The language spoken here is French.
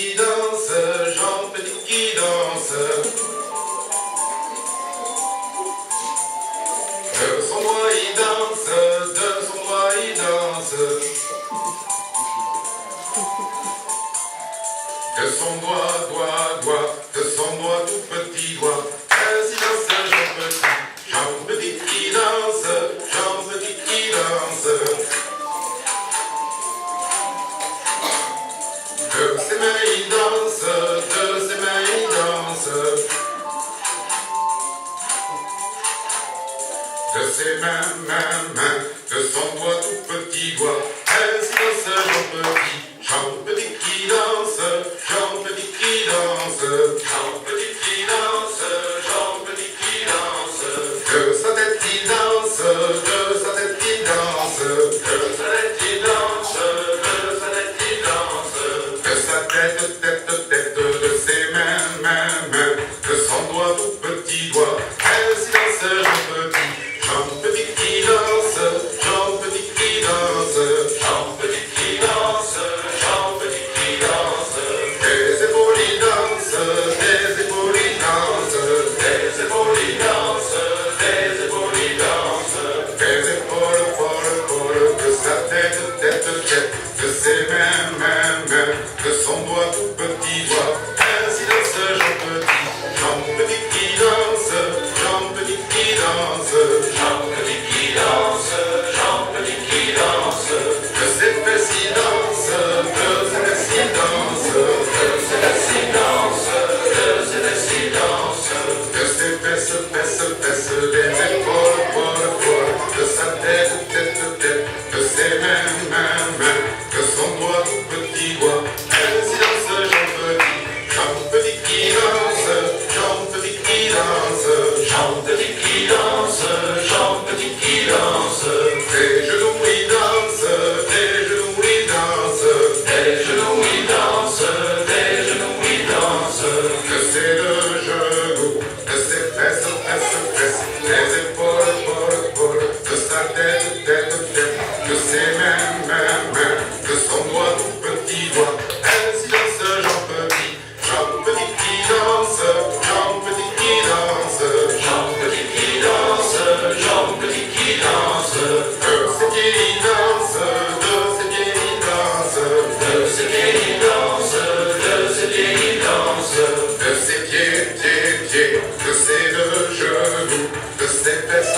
qui danse, Jean Petit qui danse. De son doigt il danse, de son doigt il danse. De son doigt, de son doigt tout petit doigt. Ainsi danse Jean Petit qui danse, Jean Petit qui danse. De ses mains il danse, de ses mains il danse. De ses mains, de son doigt tout petit doigt. Ainsi danse Jean Petit qui danse, Jean Petit qui danse. Jean Petit qui danse, Jean Petit qui danse. De sa tête il danse, de sa tête il danse. De sa tête il danse, de sa tête il danse. De sa tête, de ses mains, de son doigt tout petit doigt. Ainsi danse Jean Petit qui danse, Jean Petit qui danse. Jean Petit qui danse, Jean Petit qui danse. Des épaules il danse, des épaules il danse. Des épaules il danse, des épaules il danse. Des épaules, de sa tête, de ses mains, de son doigt tout petit doigt. Ainsi danse Jean Petit qui danse, Jean Petit qui danse. Jean Petit qui danse, Jean Petit qui danse. De ses fesses il danse, de ses fesses il danse. De ses fesses il danse, de ses fesses il danse. De ses fesses, des épaules, de sa tête, de ses mains, de son doigt tout petit doigt. Ainsi danse Jean Petit qui danse, Jean Petit qui danse. Jean Petit qui danse, Jean Petit qui danse. Des genoux il danse, des genoux il danse. Des genoux il danse, des genoux il danse. De ses deux genoux, de ses fesses, des épaules, de sa tête, de ses mains, de son doigt tout petit doigt. Ainsi danse Jean Petit qui danse, Jean Petit qui danse. Jean Petit qui danse, Jean Petit qui danse. De ses pieds il danse, de ses pieds il danse. De ses pieds il danse, de ses pieds il danse. De ses pieds, de ses deux genoux, de ses fesses,